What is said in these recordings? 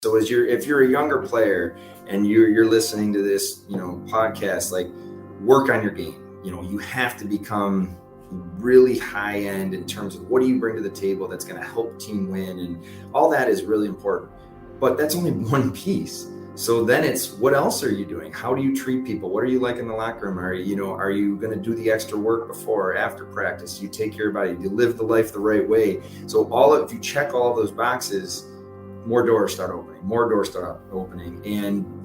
So if you're a younger player and you're listening to this, podcast, like work on your game. You have to become really high end in terms of what do you bring to the table that's going to help team win, and all that is really important. But that's only one piece. So then it's, what else are you doing? How do you treat people? What are you like in the locker room? Are you going to do the extra work before or after practice? Do you take care of your body? Do you live the life the right way? So if you check all of those boxes, more doors start opening. And,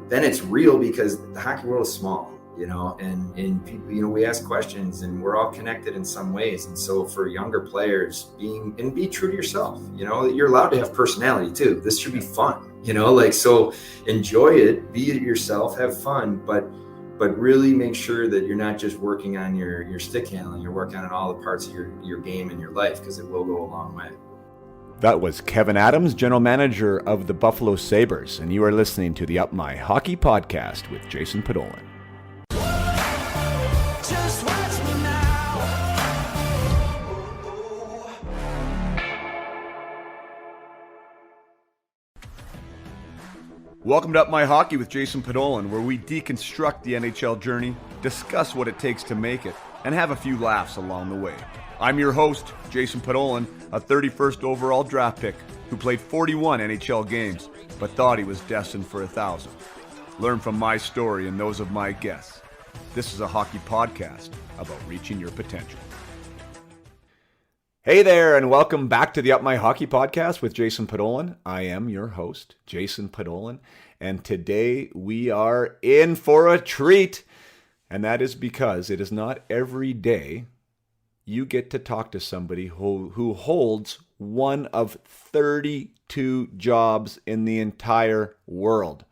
then it's real, because the hockey world is small, and people, we ask questions and we're all connected in some ways. And so for younger players, be true to yourself, you're allowed to have personality too. This should be fun, so enjoy it, be it yourself, have fun, but really make sure that you're not just working on your stick handling, you're working on all the parts of your game and your life, because it will go a long way. That was Kevyn Adams, General Manager of the Buffalo Sabres, and you are listening to the Up My Hockey Podcast with Jason Podolin. Just watch me now. Welcome to Up My Hockey with Jason Podolin, where we deconstruct the NHL journey, discuss what it takes to make it, and have a few laughs along the way. I'm your host, Jason Podolin, a 31st overall draft pick who played 41 NHL games, but thought he was destined for 1,000. Learn from my story and those of my guests. This is a hockey podcast about reaching your potential. Hey there, and welcome back to the Up My Hockey Podcast with Jason Podolin. I am your host, Jason Podolin, and today we are in for a treat. And that is because it is not every day you get to talk to somebody who holds one of 32 jobs in the entire world.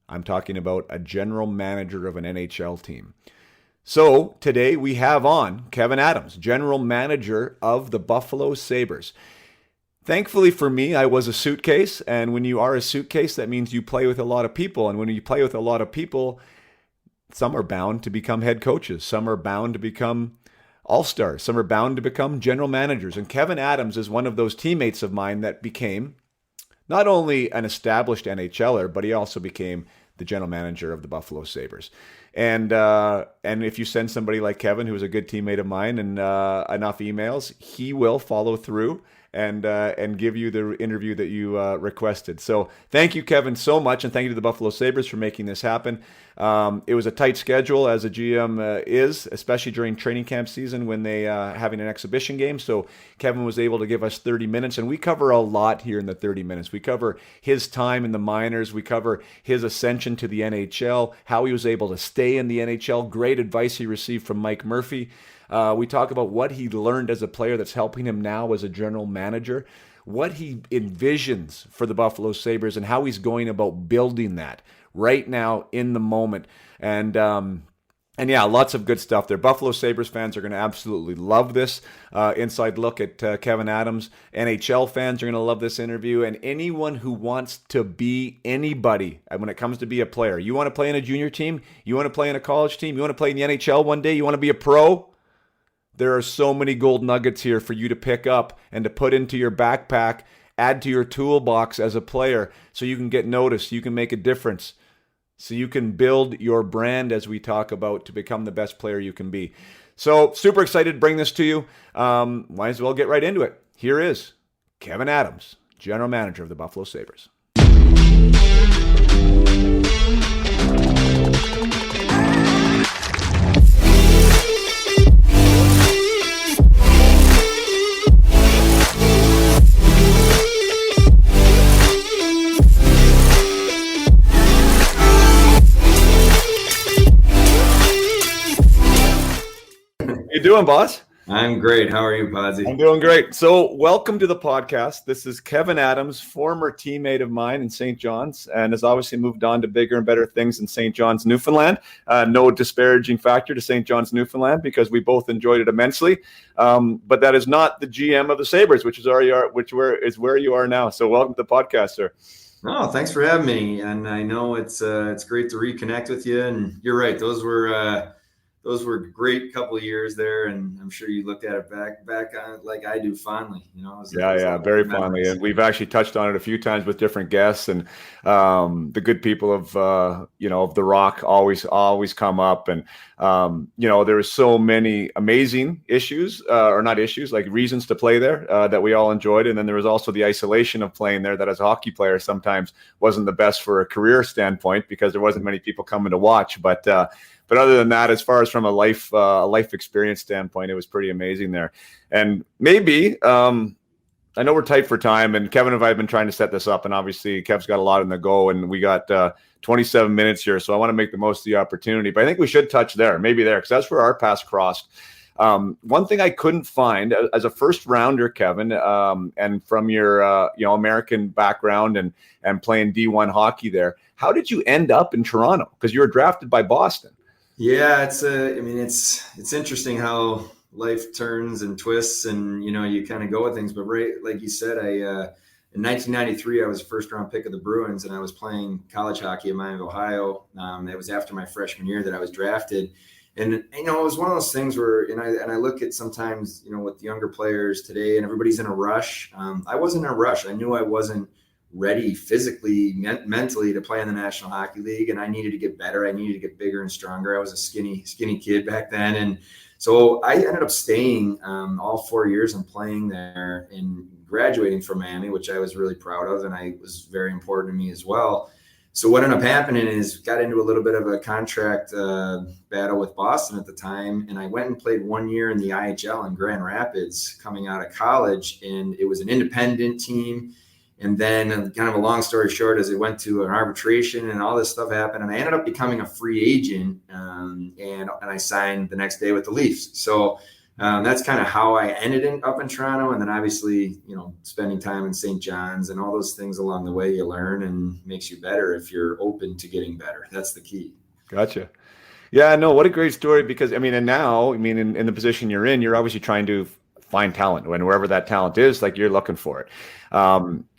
I'm talking about a general manager of an NHL team. So today we have on Kevyn Adams, general manager of the Buffalo Sabres. Thankfully for me, I was a suitcase, and when you are a suitcase, that means you play with a lot of people. And when you play with a lot of people, some are bound to become head coaches. Some are bound to become all-stars. Some are bound to become general managers. And Kevyn Adams is one of those teammates of mine that became not only an established NHLer, but he also became the general manager of the Buffalo Sabres. And if you send somebody like Kevyn, who is a good teammate of mine, and enough emails, he will follow through and give you the interview that you requested. So thank you, Kevyn, so much, and thank you to the Buffalo Sabres for making this happen. It was a tight schedule, as a GM is, especially during training camp season when they having an exhibition game. So Kevyn was able to give us 30 minutes, and we cover a lot here in the 30 minutes. We cover his time in the minors. We cover his ascension to the NHL, how he was able to stay in the NHL, great advice he received from Mike Murphy. We talk about what he learned as a player that's helping him now as a general manager, what he envisions for the Buffalo Sabres, and how he's going about building that right now in the moment. And yeah, lots of good stuff there. Buffalo Sabres fans are going to absolutely love this inside look at Kevyn Adams. NHL fans are going to love this interview. And anyone who wants to be anybody when it comes to be a player. You want to play in a junior team? You want to play in a college team? You want to play in the NHL one day? You want to be a pro? There are so many gold nuggets here for you to pick up and to put into your backpack, add to your toolbox as a player so you can get noticed, you can make a difference, so you can build your brand, as we talk about, to become the best player you can be. So super excited to bring this to you. Might as well get right into it. Here is Kevyn Adams, general manager of the Buffalo Sabres. How you doing, boss? I'm great. How are you, Podsy? I'm doing great. So welcome to the podcast. This is Kevyn Adams, former teammate of mine in St. John's, and has obviously moved on to bigger and better things in St. John's, Newfoundland. No disparaging factor to St. John's, Newfoundland, because we both enjoyed it immensely. But that is not the GM of the Sabres, which is where you are now. So welcome to the podcast, sir. Oh, thanks for having me. And I know it's great to reconnect with you. And you're right; those were those were a great couple of years there, and I'm sure you looked at it back on it like I do fondly. You know, it was Very good fondly. memories. And we've actually touched on it a few times with different guests, and the good people of of the Rock always come up, and there was so many amazing issues, or not issues, like reasons to play there that we all enjoyed, and then there was also the isolation of playing there that as a hockey player sometimes wasn't the best for a career standpoint because there wasn't many people coming to watch, but other than that, as far as from a life experience standpoint, it was pretty amazing there. And maybe, I know we're tight for time, and Kevin and I have been trying to set this up, and obviously Kev's got a lot on the go, and we got 27 minutes here, so I want to make the most of the opportunity. But I think we should touch maybe there, because that's where our paths crossed. One thing I couldn't find as a first rounder, Kevin, and from your American background and playing D1 hockey there, how did you end up in Toronto? Because you were drafted by Boston. Yeah, it's interesting how life turns and twists, and you kind of go with things. But right, like you said, in 1993 I was a first round pick of the Bruins, and I was playing college hockey in Miami, Ohio. It was after my freshman year that I was drafted, and it was one of those things where, and I look at sometimes with younger players today, and everybody's in a rush. I wasn't in a rush. I knew I wasn't ready physically, mentally to play in the National Hockey League, and I needed to get better. I needed to get bigger and stronger. I was a skinny kid back then, and so I ended up staying all 4 years and playing there and graduating from Miami, which I was really proud of, and I was very important to me as well. So what ended up happening is got into a little bit of a contract battle with Boston at the time, and I went and played 1 year in the IHL in Grand Rapids coming out of college, and it was an independent team. And then, kind of a long story short, as it went to an arbitration and all this stuff happened, and I ended up becoming a free agent, and I signed the next day with the Leafs. So that's kind of how I ended up in Toronto. And then obviously, spending time in St. John's and all those things along the way, you learn and makes you better if you're open to getting better. That's the key. Gotcha. Yeah, no, what a great story, because, and now, in the position you're in, you're obviously trying to find talent, and wherever that talent is, like, you're looking for it.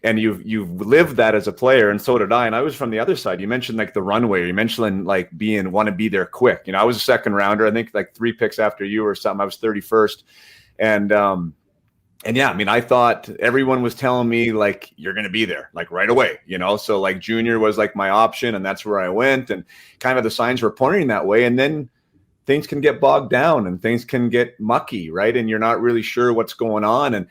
And you've lived that as a player, and so did I. And I was from the other side. You mentioned like the runway, you mentioned like want to be there quick. I was a second rounder, I think like 3 picks after you or something. I was 31st. And yeah, I thought everyone was telling me like, you're going to be there like right away, so like junior was like my option, and that's where I went, and kind of the signs were pointing that way. And then things can get bogged down and things can get mucky, right? And you're not really sure what's going on. And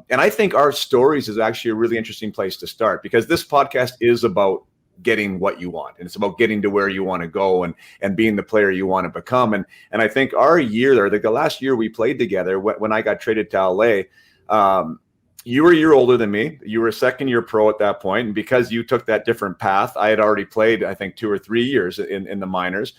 I think our stories is actually a really interesting place to start, because this podcast is about getting what you want, and it's about getting to where you want to go and being the player you want to become. And I think our year there, like the last year we played together, when I got traded to LA, you were a year older than me. You were a second year pro at that point. And because you took that different path, I had already played, I think, 2 or 3 years in the minors.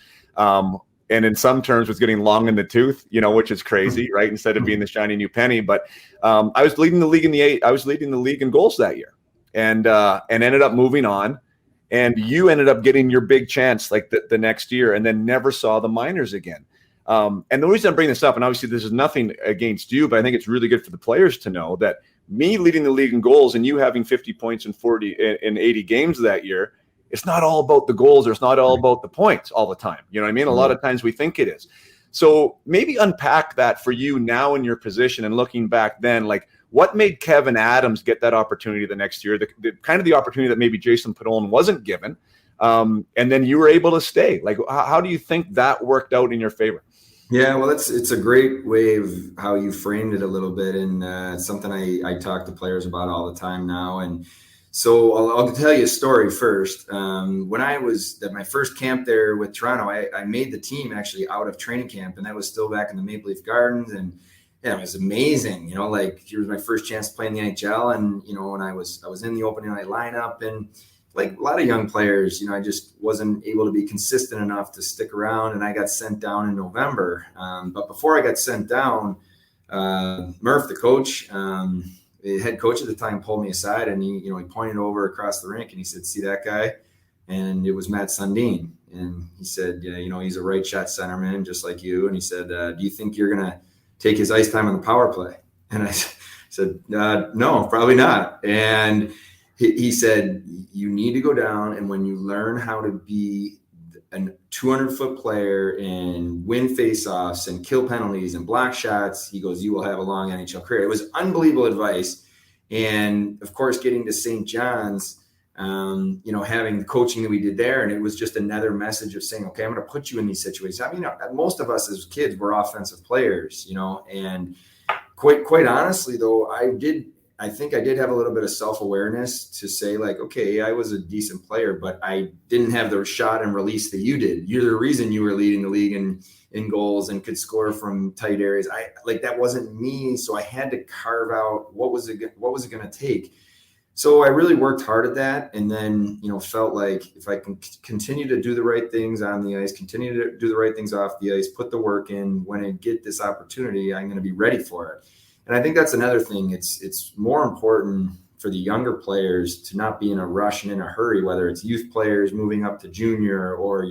And in some terms was getting long in the tooth, which is crazy, right? Instead of being the shiny new penny. But I was leading the league in goals that year, and ended up moving on. And you ended up getting your big chance like the next year, and then never saw the minors again. And the reason I'm bringing this up, and obviously this is nothing against you, but I think it's really good for the players to know that me leading the league in goals and you having 50 points in 80 games that year, it's not all about the goals, or it's not all about the points all the time. You know what I mean? A lot of times we think it is. So maybe unpack that for you now in your position, and looking back then, like what made Kevyn Adams get that opportunity the next year, the kind of the opportunity that maybe Jason Podollan wasn't given, and then you were able to stay. Like, how do you think that worked out in your favor? Yeah, well, it's a great way of how you framed it a little bit, and it's something I talk to players about all the time now. And so I'll tell you a story first. When I was at my first camp there with Toronto, I made the team actually out of training camp, and that was still back in the Maple Leaf Gardens. And yeah, it was amazing. Like it was my first chance to play in the NHL, and when I was in the opening night lineup, and like a lot of young players, I just wasn't able to be consistent enough to stick around, and I got sent down in November. But before I got sent down, Murph, the coach, the head coach at the time, pulled me aside, and he pointed over across the rink, and he said, "See that guy?" And it was Matt Sundin. And he said, "Yeah, he's a right shot centerman, just like you." And he said, "Do you think you're going to take his ice time on the power play?" And I said, "No, probably not." And he said, "You need to go down, and when you learn how to be a 200-foot player and win faceoffs and kill penalties and block shots. He goes, you will have a long NHL career. It was unbelievable advice. And of course, getting to St. John's, having the coaching that we did there, and it was just another message of saying, okay, I'm going to put you in these situations. I mean, most of us as kids were offensive players, and quite honestly, though, I think I did have a little bit of self-awareness to say, like, okay, I was a decent player, but I didn't have the shot and release that you did. You're the reason you were leading the league in goals and could score from tight areas. That wasn't me. So I had to carve out what was it going to take. So I really worked hard at that, and then, felt like if I can continue to do the right things on the ice, continue to do the right things off the ice, put the work in, when I get this opportunity, I'm going to be ready for it. And I think that's another thing. It's more important for the younger players to not be in a rush and in a hurry, whether it's youth players moving up to junior or,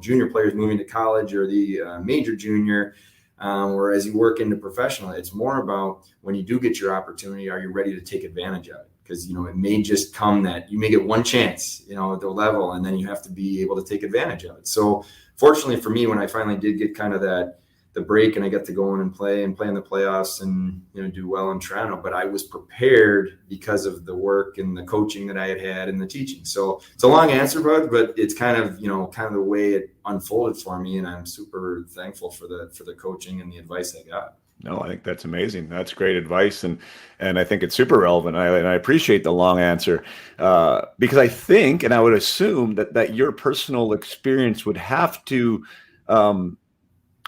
junior players moving to college or the major junior, or as you work into professional. It's more about when you do get your opportunity, are you ready to take advantage of it? Because, it may just come that you may get one chance, at the level, and then you have to be able to take advantage of it. So fortunately for me, when I finally did get kind of the break and I got to go in and play in the playoffs and, do well in Toronto, but I was prepared because of the work and the coaching that I had and the teaching. So it's a long answer, Bud, but it's kind of the way it unfolded for me. And I'm super thankful for the coaching and the advice I got. No, I think that's amazing. That's great advice. And I think it's super relevant. I appreciate the long answer because I think, and I would assume that your personal experience would have to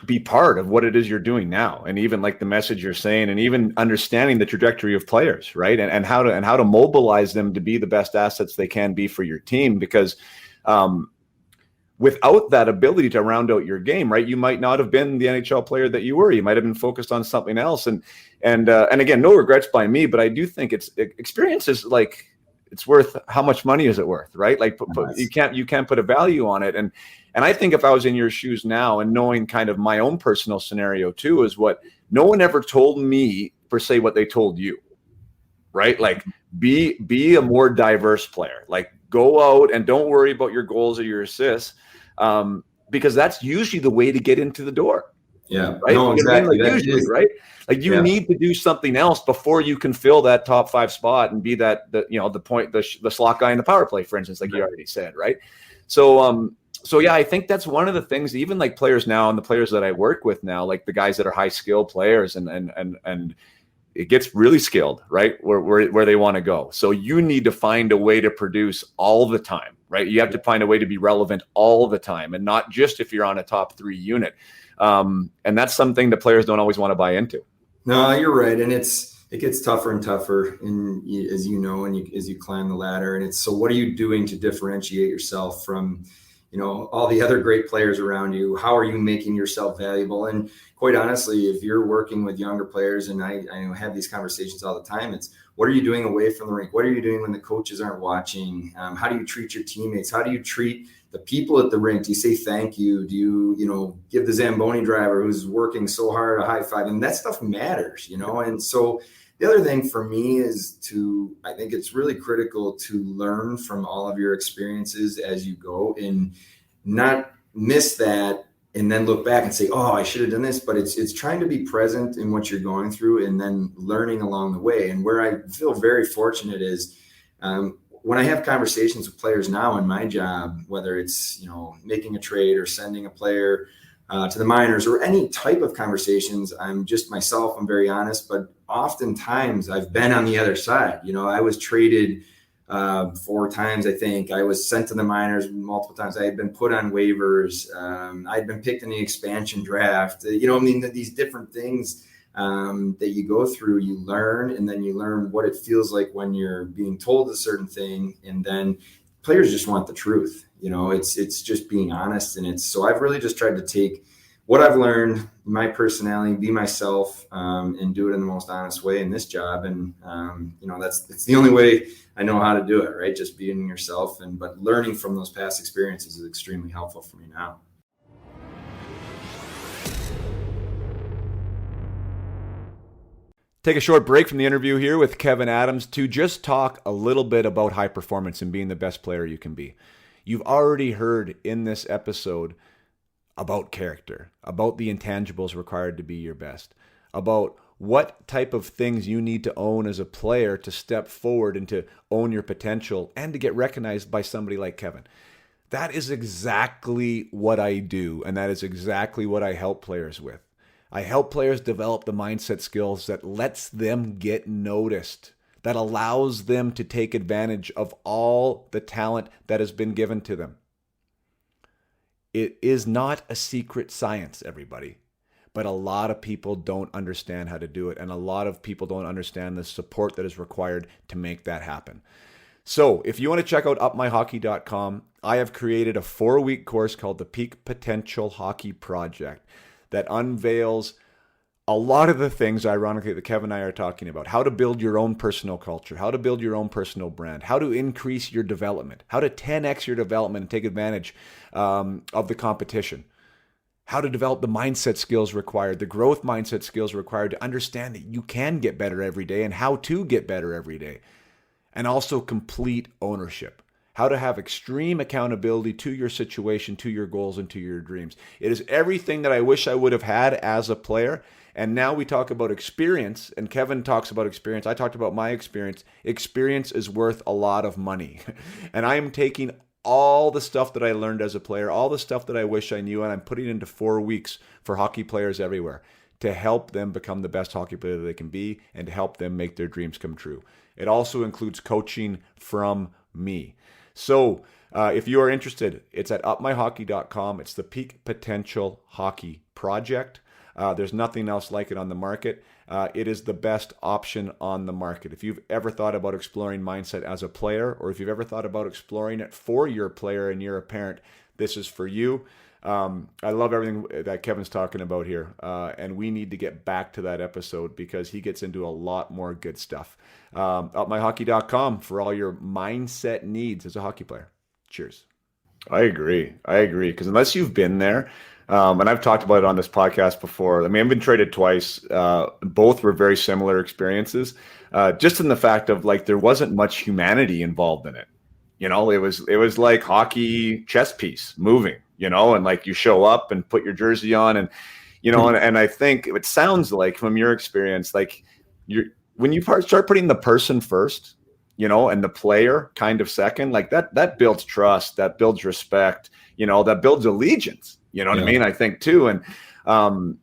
be part of what it is you're doing now. And even like the message you're saying, and even understanding the trajectory of players, right. And how to mobilize them to be the best assets they can be for your team, because without that ability to round out your game, right, you might not have been the NHL player that you were. You might have been focused on something else. And again, no regrets by me, but I do think experience is like, it's worth, how much money is it worth, right? Like you can't put a value on it. And I think if I was in your shoes now and knowing kind of my own personal scenario too, is what no one ever told me per se what they told you, right? Like be a more diverse player, like go out and don't worry about your goals or your assists. Because that's usually the way to get into the door. Yeah. Right. No, exactly. Like usually, right. Like you need to do something else before you can fill that top 5 spot and be the slot guy in the power play, for instance, like you already said. Right. So yeah, I think that's one of the things, even like players now and the players that I work with now, like the guys that are high skill players and it gets really skilled, right? Where they want to go. So you need to find a way to produce all the time, right? You have to find a way to be relevant all the time, and not just if you're on a top 3 unit. And that's something that players don't always want to buy into. No, you're right. And it gets tougher and tougher as you know, and as you climb the ladder. And so what are you doing to differentiate yourself from, all the other great players around you? How are you making yourself valuable? And quite honestly, if you're working with younger players, and I have these conversations all the time, it's what are you doing away from the rink? What are you doing when the coaches aren't watching? How do you treat your teammates? How do you treat the people at the rink? Do you say thank you? Do you, give the Zamboni driver who's working so hard a high five? And that stuff matters, And so the other thing for me is I think it's really critical to learn from all of your experiences as you go and not miss that and then look back and say, oh, I should have done this. But it's trying to be present in what you're going through and then learning along the way. And where I feel very fortunate is when I have conversations with players now in my job, whether it's, making a trade or sending a player to the minors or any type of conversations, I'm just myself. I'm very honest, but oftentimes I've been on the other side. I was traded 4 times. I think I was sent to the minors multiple times. I had been put on waivers. I'd been picked in the expansion draft. These different things that you go through, you learn, and then you learn what it feels like when you're being told a certain thing. And then players just want the truth. It's just being honest. And so I've really just tried to take what I've learned, my personality, be myself, and do it in the most honest way in this job. And, it's the only way I know how to do it, right? Just being yourself. But learning from those past experiences is extremely helpful for me now. Take a short break from the interview here with Kevyn Adams to just talk a little bit about high performance and being the best player you can be. You've already heard in this episode about character, about the intangibles required to be your best, about what type of things you need to own as a player to step forward and to own your potential and to get recognized by somebody like Kevyn. That is exactly what I do, and that is exactly what I help players with. I help players develop the mindset skills that lets them get noticed, that allows them to take advantage of all the talent that has been given to them. It is not a secret science, everybody, but a lot of people don't understand how to do it, and a lot of people don't understand the support that is required to make that happen. So if you want to check out upmyhockey.com, I have created a 4-week course called the Peak Potential Hockey Project that unveils a lot of the things, ironically, that Kevyn and I are talking about. How to build your own personal culture, how to build your own personal brand, how to increase your development, how to 10x your development and take advantage of the competition, how to develop the mindset skills required, the growth mindset skills required to understand that you can get better every day and how to get better every day, and also complete ownership. How to have extreme accountability to your situation, to your goals, and to your dreams. It is everything that I wish I would have had as a player. And now we talk about experience, and Kevyn talks about experience. I talked about my experience. Experience is worth a lot of money. And I am taking all the stuff that I learned as a player, all the stuff that I wish I knew, and I'm putting it into 4 weeks for hockey players everywhere to help them become the best hockey player that they can be and to help them make their dreams come true. It also includes coaching from me. So if you are interested, it's at upmyhockey.com. It's the Peak Potential Hockey Project. There's nothing else like it on the market. It is the best option on the market. If you've ever thought about exploring mindset as a player, or if you've ever thought about exploring it for your player and you're a parent, this is for you. I love everything that Kevyn's talking about here, and we need to get back to that episode because he gets into a lot more good stuff. Upmyhockey.com for all your mindset needs as a hockey player. Cheers. I agree. Because unless you've been there, and I've talked about it on this podcast before. I mean, I've been traded twice. Both were very similar experiences, just in the fact of like there wasn't much humanity involved in it. You know, it was like hockey chess piece moving, you know, and like you show up and put your jersey on and, you know, and I think it sounds like from your experience, like when you start putting the person first, you know, and the player kind of second, like that builds trust, that builds respect, you know, that builds allegiance, you know what I mean? I think too. And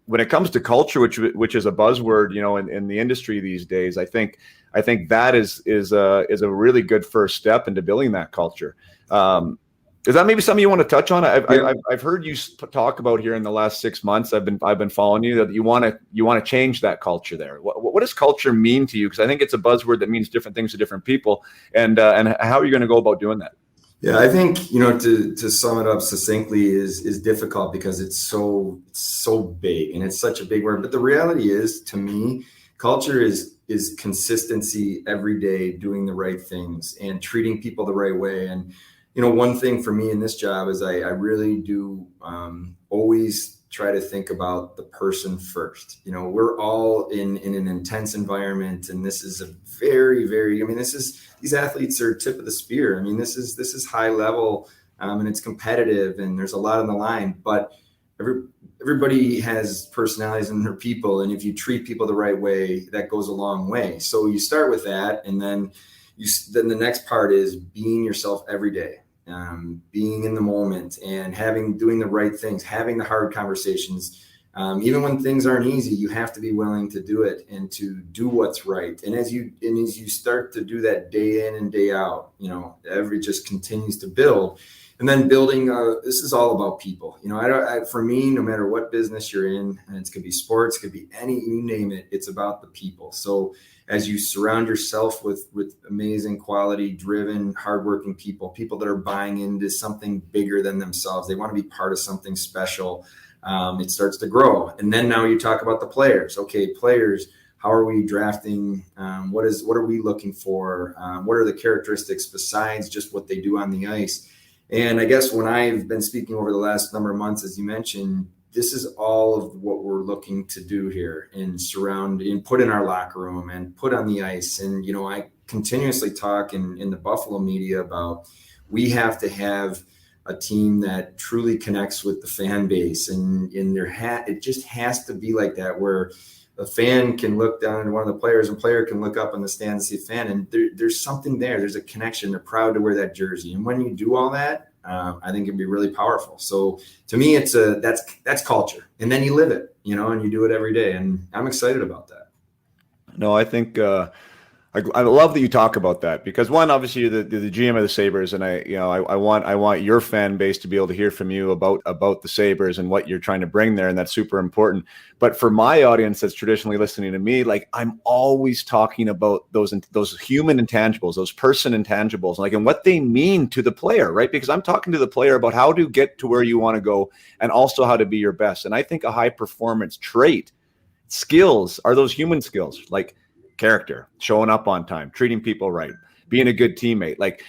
when it comes to culture, which is a buzzword, you know, in the industry these days, I think that is a really good first step into building that culture. Is that maybe something you want to touch on? I've heard you talk about here in the last 6 months. I've been following you that you want to change that culture there. What does culture mean to you? Because I think it's a buzzword that means different things to different people. And how are you going to go about doing that? Yeah, I think, you know, to sum it up succinctly is difficult because it's so big and it's such a big word. But the reality is, to me, culture is consistency every day, doing the right things and treating people the right way. And you know, one thing for me in this job is I really do always try to think about the person first. You know, we're all in an intense environment, and this is a very, very, I mean, these athletes are tip of the spear. I mean, this is high level, and it's competitive, and there's a lot on the line, but everybody has personalities in their people. And if you treat people the right way, that goes a long way. So you start with that, and then the next part is being yourself every day, being in the moment and doing the right things, having the hard conversations. Even when things aren't easy, you have to be willing to do it and to do what's right. And as you start to do that day in and day out, you know, just continues to build. And then building, this is all about people. You know, for me, no matter what business you're in, and it could be sports, it could be you name it, it's about the people. So as you surround yourself with amazing, quality, driven, hardworking people that are buying into something bigger than themselves, they want to be part of something special. It starts to grow. And then now you talk about the players. Okay, players, how are we drafting? What are we looking for? What are the characteristics besides just what they do on the ice? And I guess when I've been speaking over the last number of months, as you mentioned, this is all of what we're looking to do here and put in our locker room and put on the ice. And, you know, I continuously talk in the Buffalo media about we have to have a team that truly connects with the fan base, and it just has to be like that, where a fan can look down at one of the players and player can look up in the stand and see a fan, and there's something there. There's a connection. They're proud to wear that jersey. And when you do all that, I think it'd be really powerful. So to me, that's culture. And then you live it, and you do it every day. And I'm excited about that. No, I think I love that you talk about that, because one, obviously you're the GM of the Sabres, and I want your fan base to be able to hear from you about the Sabres and what you're trying to bring there, and that's super important. But for my audience that's traditionally listening to me, like, I'm always talking about those human intangibles, those person intangibles, like, and what they mean to the player, right? Because I'm talking to the player about how to get to where you want to go, and also how to be your best. And I think a high performance trait, skills, are those human skills, like character, showing up on time, treating people right, being a good teammate. Like,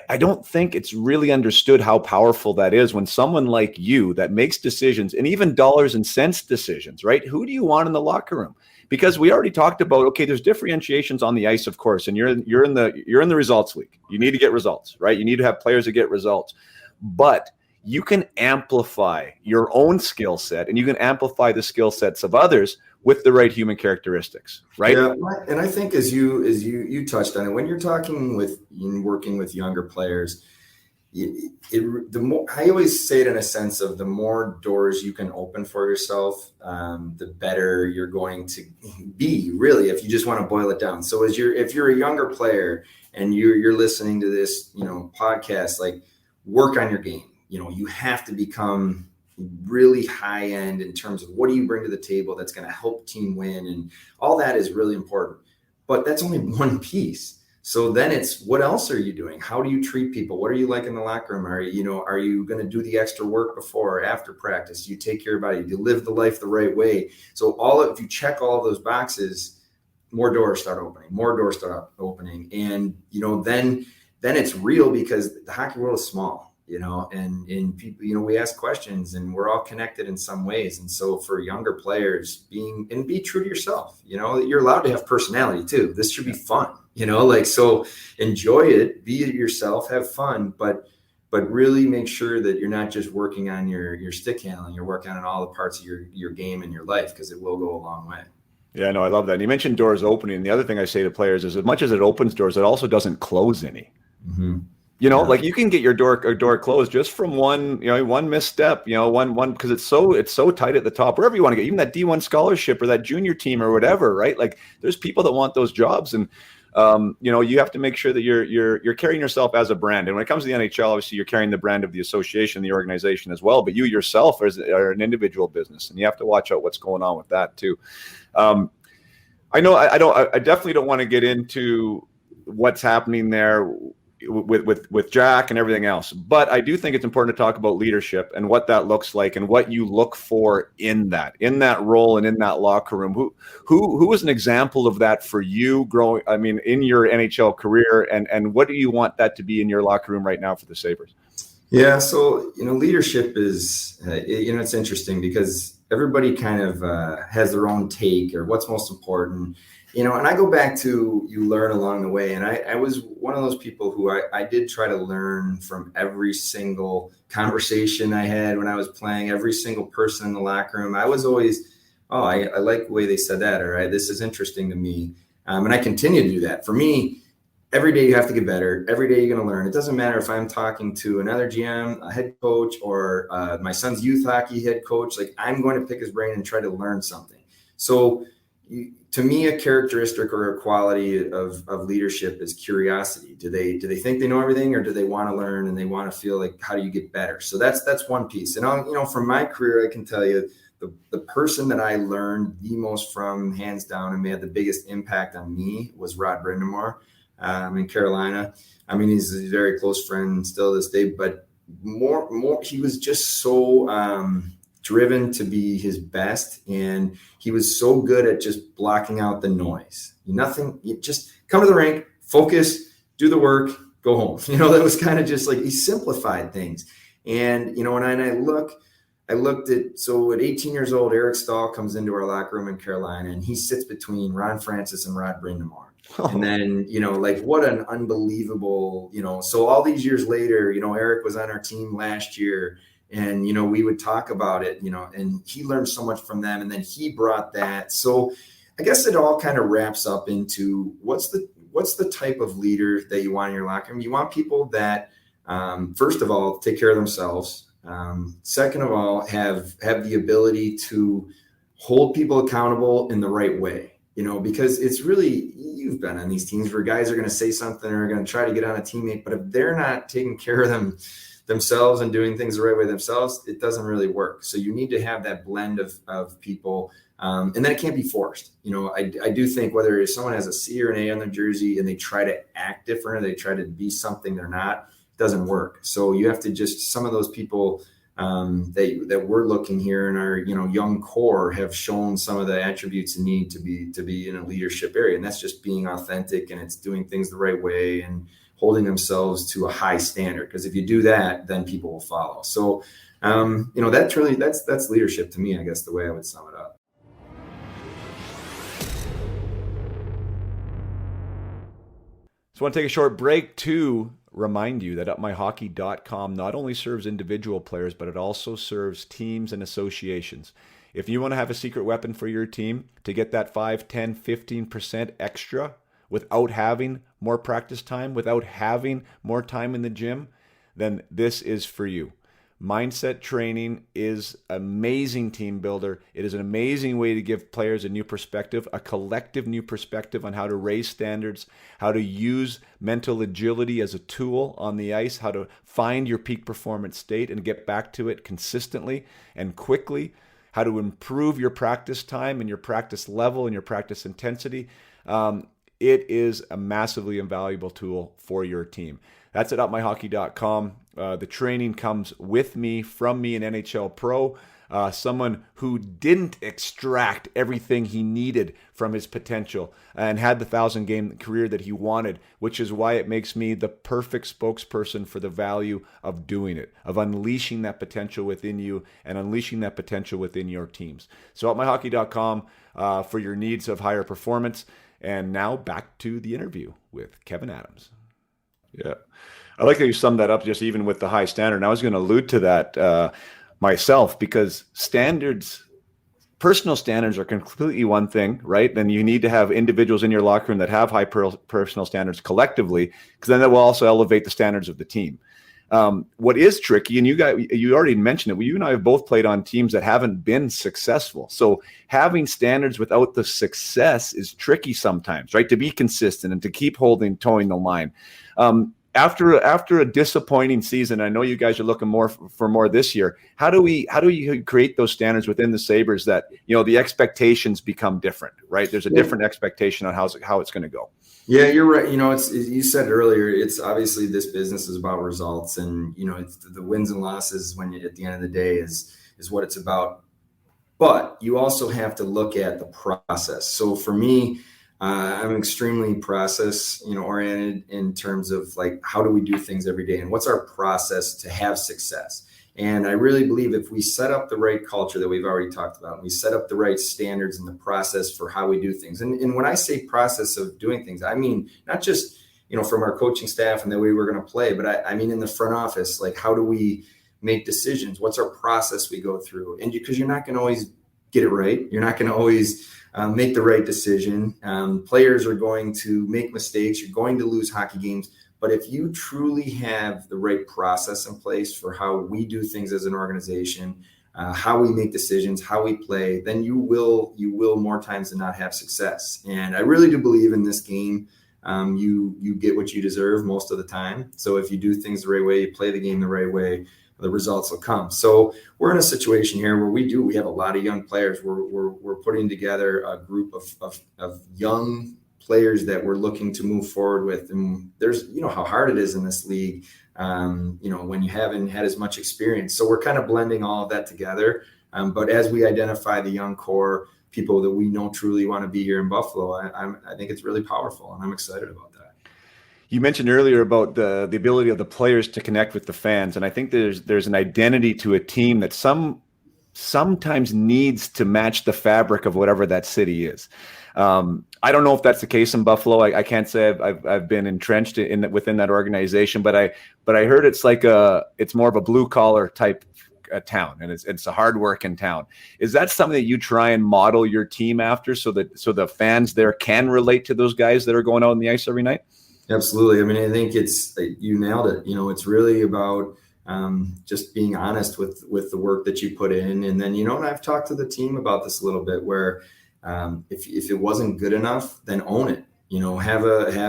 I don't think it's really understood how powerful that is when someone like you that makes decisions, and even dollars and cents decisions, right? Who do you want in the locker room? Because we already talked about, okay, there's differentiations on the ice, of course, and you're in the results league. You need to get results, right? You need to have players that get results, but you can amplify your own skill set, and you can amplify the skill sets of others with the right human characteristics, right? Yeah, and I think as you touched on it, when you're working with younger players, the more, I always say it in a sense of, the more doors you can open for yourself, the better you're going to be, really, if you just want to boil it down. So if you're a younger player and you're listening to this, podcast, like, work on your game. You have to become really high end in terms of what do you bring to the table that's going to help team win, and all that is really important. But that's only one piece. So then it's, what else are you doing? How do you treat people? What are you like in the locker room? Are you going to do the extra work before or after practice? Do you take care of your body? Do you live the life the right way? So if you check all of those boxes, more doors start opening. And then it's real, because the hockey world is small. And people, we ask questions, and we're all connected in some ways. And so for younger players, be true to yourself. You're allowed to have personality too. This should be fun, so enjoy it, be yourself, have fun, but really make sure that you're not just working on your stick handling, you're working on all the parts of your game and your life, because it will go a long way. Yeah, no, I love that. And you mentioned doors opening. The other thing I say to players is, as much as it opens doors, it also doesn't close any. Mm-hmm. Like, you can get your door closed just from one misstep, one, because it's so tight at the top, wherever you want to get, even that D1 scholarship or that junior team or whatever, right? Like, there's people that want those jobs, and you have to make sure that you're carrying yourself as a brand. And when it comes to the NHL, obviously you're carrying the brand of the association, the organization as well, but you yourself are an individual business, and you have to watch out what's going on with that too. I definitely don't want to get into what's happening there with Jack and everything else, but I do think it's important to talk about leadership and what that looks like, and what you look for in that role and in that locker room. Who was an example of that for you growing, in your NHL career, and what do you want that to be in your locker room right now for the Sabres? Yeah, so leadership is it's interesting, because everybody kind of has their own take or what's most important. And I go back to, you learn along the way. And I was one of those people who I did try to learn from every single conversation I had when I was playing, every single person in the locker room. I was always, I like the way they said that, or this is interesting to me. And I continue to do that. For me, every day you have to get better. Every day you're going to learn. It doesn't matter if I'm talking to another GM, a head coach, or my son's youth hockey head coach. Like, I'm going to pick his brain and try to learn something. So to me, a characteristic or a quality of leadership is curiosity. Do they think they know everything, or do they want to learn and they want to feel like, how do you get better? So that's one piece. And from my career, I can tell you the person that I learned the most from, hands down, and had the biggest impact on me, was Rod Brind'Amour in Carolina. He's a very close friend still to this day, but more he was just so driven to be his best, and he was so good at just blocking out the noise. You just come to the rink, focus, do the work, go home. That was kind of just like, he simplified things. And when I looked at, so at 18 years old, Eric Stahl comes into our locker room in Carolina, and he sits between Ron Francis and Rod Brind'Amour. And then, like what an unbelievable, so all these years later, Eric was on our team last year, and, we would talk about it, and he learned so much from them. And then he brought that. So I guess it all kind of wraps up into what's the type of leader that you want in your locker room. You want people that, first of all, take care of themselves. Second of all, have the ability to hold people accountable in the right way. Because it's really, you've been on these teams where guys are going to say something or are going to try to get on a teammate, but if they're not taking care of themselves and doing things the right way themselves, it doesn't really work. So you need to have that blend of people, and then it can't be forced. I do think whether someone has a C or an A on their jersey and they try to act different or they try to be something they're not, it doesn't work. So you have to some of those people that we're looking here in our young core have shown some of the attributes you need to be in a leadership area, and that's just being authentic, and it's doing things the right way and holding themselves to a high standard, because if you do that, then people will follow. So that's leadership to me, I guess, the way I would sum it up. So I want to take a short break to remind you that upmyhockey.com not only serves individual players, but it also serves teams and associations. If you want to have a secret weapon for your team to get that 5, 10, 15% extra without having more practice time, without having more time in the gym, then this is for you. Mindset training is amazing team builder. It is an amazing way to give players a new perspective, a collective new perspective on how to raise standards, how to use mental agility as a tool on the ice, how to find your peak performance state and get back to it consistently and quickly, how to improve your practice time and your practice level and your practice intensity. It is a massively invaluable tool for your team. That's at upmyhockey.com. The training comes with me, from me, an NHL pro, someone who didn't extract everything he needed from his potential and had the 1,000-game career that he wanted, which is why it makes me the perfect spokesperson for the value of doing it, of unleashing that potential within you and unleashing that potential within your teams. So upmyhockey.com for your needs of higher performance. And now back to the interview with Kevyn Adams. Yeah. I like how you summed that up just even with the high standard. And I was going to allude to that myself, because personal standards are completely one thing, right? Then you need to have individuals in your locker room that have high personal standards collectively, because then that will also elevate the standards of the team. What is tricky, and you already mentioned it, you and I have both played on teams that haven't been successful. So having standards without the success is tricky sometimes, right? To be consistent and to keep towing the line. After a disappointing season, I know you guys are looking for more this year. How do you create those standards within the Sabres that, the expectations become different, right? There's a different expectation on how it's going to go. Yeah, you're right. You said earlier, it's obviously this business is about results, and it's the wins and losses at the end of the day is what it's about. But you also have to look at the process. So for me, I'm extremely process, oriented in terms of like, how do we do things every day and what's our process to have success? And I really believe if we set up the right culture that we've already talked about, and we set up the right standards and the process for how we do things. And when I say process of doing things, I mean, not just, from our coaching staff and the way we're going to play, but I mean, in the front office, like, how do we make decisions? What's our process we go through? And because you're not going to always get it right. You're not going to always make the right decision. Players are going to make mistakes. You're going to lose hockey games. But if you truly have the right process in place for how we do things as an organization, how we make decisions, how we play, then you will more times than not have success. And I really do believe in this game. You get what you deserve most of the time. So if you do things the right way, you play the game the right way, the results will come. So we're in a situation here where we have a lot of young players. We're putting together a group of young players that we're looking to move forward with. And there's, how hard it is in this league, when you haven't had as much experience. So we're kind of blending all of that together. But as we identify the young core, people that we know truly want to be here in Buffalo, I think it's really powerful, and I'm excited about that. You mentioned earlier about the ability of the players to connect with the fans, and I think there's an identity to a team that sometimes needs to match the fabric of whatever that city is. I don't know if that's the case in Buffalo. I can't say I've been entrenched within that organization, but I heard it's it's more of a blue collar type town, and it's a hard working town. Is that something that you try and model your team after, so the fans there can relate to those guys that are going out on the ice every night? Absolutely. I mean, I think you nailed it. It's really about just being honest with the work that you put in. And then, and I've talked to the team about this a little bit, where if it wasn't good enough, then own it. Have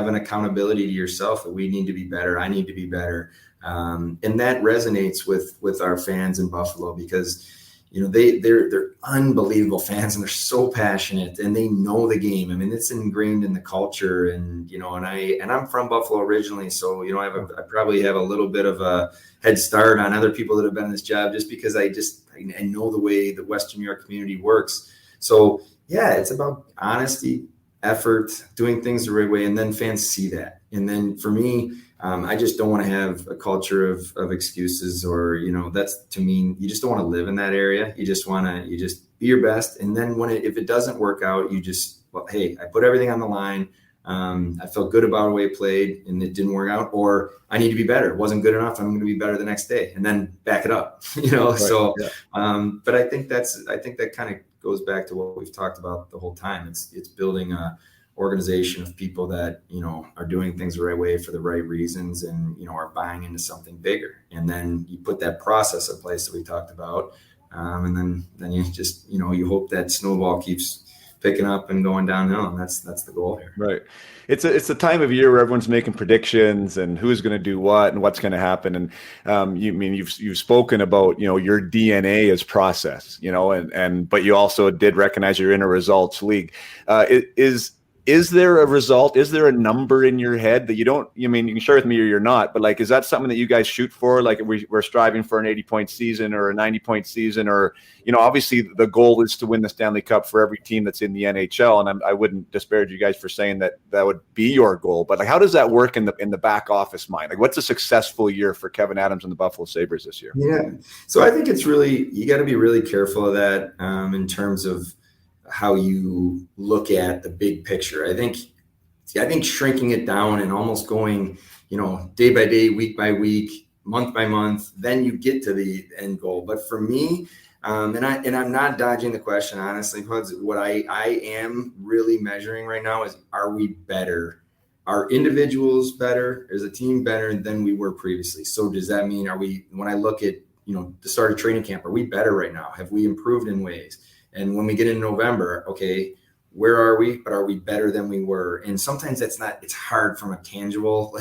an accountability to yourself that we need to be better. I need to be better. And that resonates with our fans in Buffalo, because they're unbelievable fans, and they're so passionate, and they know the game. I mean, it's ingrained in the culture, and I'm from Buffalo originally, so I probably have a little bit of a head start on other people that have been in this job, just because I know the way the Western New York community works. So yeah, it's about honesty, effort, doing things the right way, and then fans see that. And then for me, I just don't want to have a culture of excuses, or, that's, to me, you just don't want to live in that area. You just be your best. And then if it doesn't work out, hey, I put everything on the line. I felt good about the way it played, and it didn't work out, or I need to be better. It wasn't good enough. I'm going to be better the next day, and then back it up, Right, so, yeah. But I think that kind of goes back to what we've talked about the whole time. It's building a organization of people that are doing things the right way for the right reasons, and are buying into something bigger. And then you put that process in place that we talked about, and then you just you hope that snowball keeps picking up and going downhill, and that's the goal here. Right. It's a time of year where everyone's making predictions and who's going to do what and what's going to happen. And you've spoken about your DNA is process, but you also did recognize you're in a results league. Is there a result? Is there a number in your head that you can share with me or you're not, but is that something that you guys shoot for? Like we're striving for an 80-point season or a 90-point season, or, obviously the goal is to win the Stanley Cup for every team that's in the NHL. And I wouldn't disparage you guys for saying that would be your goal, but how does that work in the back office mind? What's a successful year for Kevyn Adams and the Buffalo Sabres this year? Yeah. So I think you got to be really careful of that in terms of how you look at the big picture. I think shrinking it down and almost going, day by day, week by week, month by month, then you get to the end goal. But for me, and I'm not dodging the question, honestly, what I am really measuring right now is, are we better? Are individuals better? Is a team better than we were previously? So does that mean, when I look at, the start of training camp, are we better right now? Have we improved in ways? And when we get into November, okay, where are we? But are we better than we were? And sometimes it's hard from a tangible,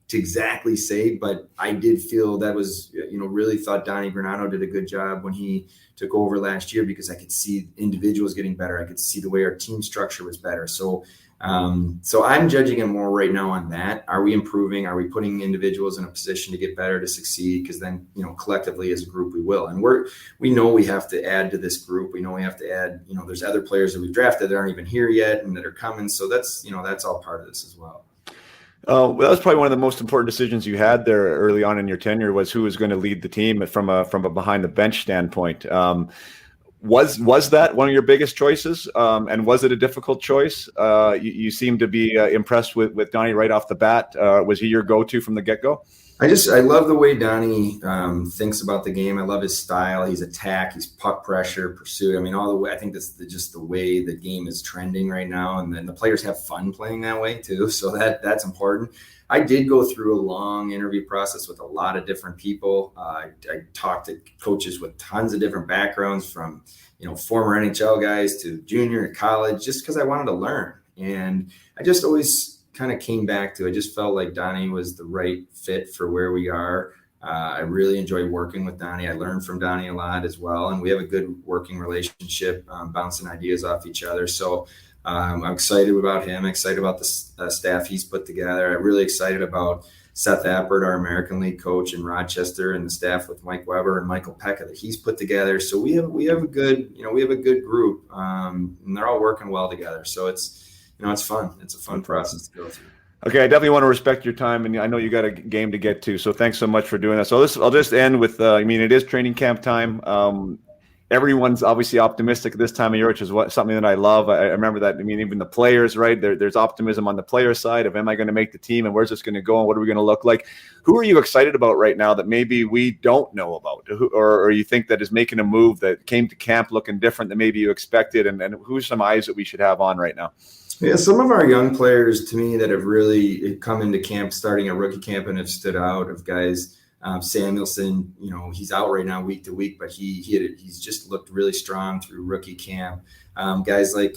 to exactly say, but I did feel that was, really thought Donnie Granato did a good job when he took over last year, because I could see individuals getting better. I could see the way our team structure was better. So I'm judging it more right now on that. Are we improving? Are we putting individuals in a position to get better, to succeed? Because then, collectively as a group, we will. And we know we have to add to this group. We know we have to add, there's other players that we've drafted that aren't even here yet and that are coming. So that's all part of this as well. Well, that was probably one of the most important decisions you had there early on in your tenure, was who was going to lead the team from a behind the bench standpoint. Was that one of your biggest choices? And was it a difficult choice? You seem to be impressed with Donnie right off the bat. Was he your go-to from the get-go? I love the way Donnie thinks about the game. I love his style. He's attack, he's puck pressure, pursuit. I mean, all the way. I think that's just the way the game is trending right now. And then the players have fun playing that way too. So that's important. I did go through a long interview process with a lot of different people. I talked to coaches with tons of different backgrounds, from, former NHL guys to junior and college, just because I wanted to learn. And I just always kind of came back to, I just felt like Donnie was the right fit for where we are. I really enjoy working with Donnie. I learned from Donnie a lot as well. And we have a good working relationship, bouncing ideas off each other. So I'm excited about him, excited about the staff he's put together. I'm really excited about Seth Appert, our American League coach in Rochester, and the staff with Mike Weber and Michael Pekka that he's put together. So we have a good group, and they're all working well together. So it's fun. It's a fun process to go through. Okay, I definitely want to respect your time, and I know you got a game to get to. So thanks so much for doing that. So I'll just end with, it is training camp time. everyone's obviously optimistic at this time of year, which is something that I love. I remember that. I mean, even the players, right? There's optimism on the player side of, am I going to make the team, and where's this going to go, and what are we going to look like? Who are you excited about right now that maybe we don't know about, or you think that is making a move that came to camp looking different than maybe you expected, and who's some eyes that we should have on right now? Yeah, some of our young players to me that have really come into camp, starting a rookie camp, and have stood out, of guys. Samuelson, he's out right now week to week, but he's just looked really strong through rookie camp. Guys like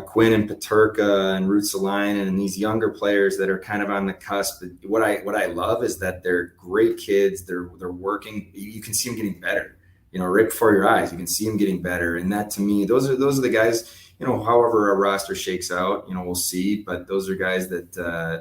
Quinn and Peterka and Ruotsalainen and these younger players that are kind of on the cusp. What I love is that they're great kids. They're working. You can see them getting better. Right before your eyes, you can see them getting better. And that, to me, those are the guys. However a roster shakes out, we'll see. But those are guys that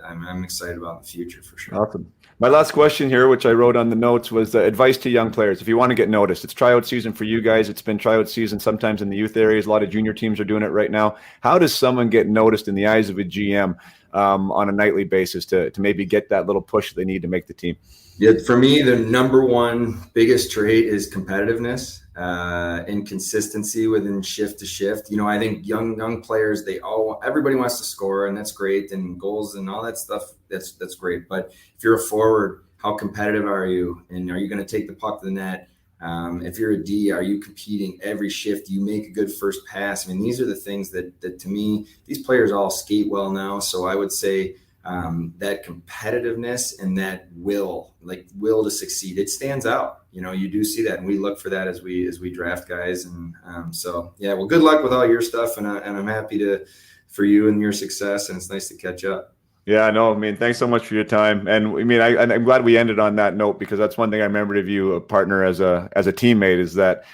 I'm excited about in the future for sure. Awesome. My last question here, which I wrote on the notes, was advice to young players. If you want to get noticed, it's tryout season for you guys. It's been tryout season sometimes in the youth areas. A lot of junior teams are doing it right now. How does someone get noticed in the eyes of a GM on a nightly basis to maybe get that little push that they need to make the team? Yeah, for me, the number one biggest trait is competitiveness and consistency within shift to shift. I think young players, everybody wants to score, and that's great, and goals and all that stuff. That's great. But if you're a forward, how competitive are you? And are you going to take the puck to the net? If you're a D, are you competing every shift? Do you make a good first pass? I mean, these are the things that to me, these players all skate well now. So I would say that competitiveness and that will to succeed, it stands out. You do see that, and we look for that as we draft guys. And so, yeah, well, good luck with all your stuff, and I'm happy for you and your success, and it's nice to catch up. Yeah, no, I mean, thanks so much for your time. And I mean, I'm glad we ended on that note, because that's one thing I remembered of you, a partner, as a teammate, is that,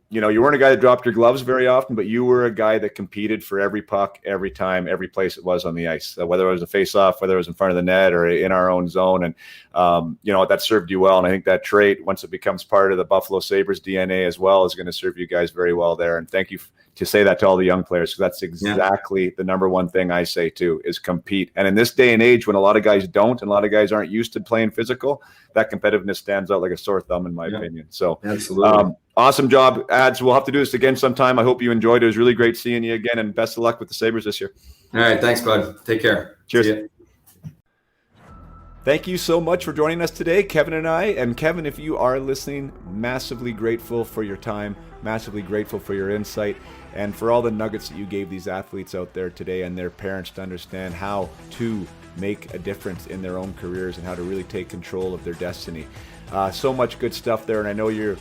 you weren't a guy that dropped your gloves very often, but you were a guy that competed for every puck, every time, every place it was on the ice, whether it was a face-off, whether it was in front of the net or in our own zone. And, that served you well. And I think that trait, once it becomes part of the Buffalo Sabres DNA as well, is going to serve you guys very well there. And thank you to say that to all the young players, because that's exactly the number one thing I say too, is compete. And in this day and age, when a lot of guys don't, and a lot of guys aren't used to playing physical, that competitiveness stands out like a sore thumb, in my opinion. So absolutely. Awesome job, Ads. We'll have to do this again sometime. I hope you enjoyed it. It was really great seeing you again, and best of luck with the Sabres this year. All right. Thanks, bud. Take care. Cheers. Thank you so much for joining us today, Kevin and I. And Kevin, if you are listening, massively grateful for your time, massively grateful for your insight, and for all the nuggets that you gave these athletes out there today and their parents to understand how to make a difference in their own careers and how to really take control of their destiny. So much good stuff there, and I know your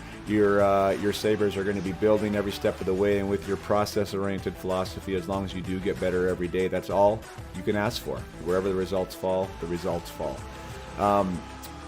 Sabres are going to be building every step of the way, and with your process-oriented philosophy, as long as you do get better every day, that's all you can ask for. Wherever the results fall, the results fall.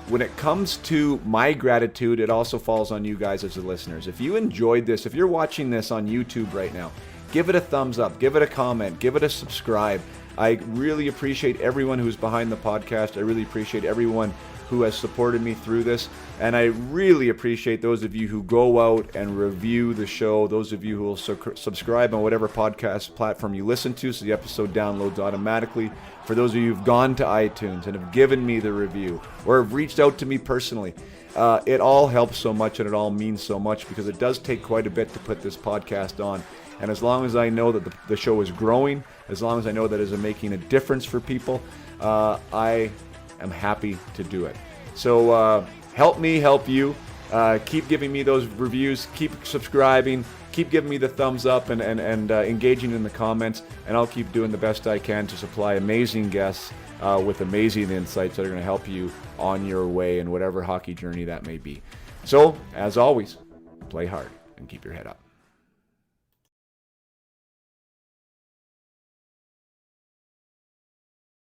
When it comes to my gratitude, it also falls on you guys as the listeners. If you enjoyed this, if you're watching this on YouTube right now, give it a thumbs up, give it a comment, give it a subscribe. I really appreciate everyone who's behind the podcast. I really appreciate everyone who has supported me through this. And I really appreciate those of you who go out and review the show, those of you who will subscribe on whatever podcast platform you listen to, so the episode downloads automatically. For those of you who've gone to iTunes and have given me the review or have reached out to me personally, it all helps so much, and it all means so much, because it does take quite a bit to put this podcast on. And as long as I know that the show is growing, as long as I know that it is making a difference for people, I am happy to do it. So help me help you. Keep giving me those reviews. Keep subscribing. Keep giving me the thumbs up and engaging in the comments. And I'll keep doing the best I can to supply amazing guests with amazing insights that are going to help you on your way in whatever hockey journey that may be. So, as always, play hard and keep your head up.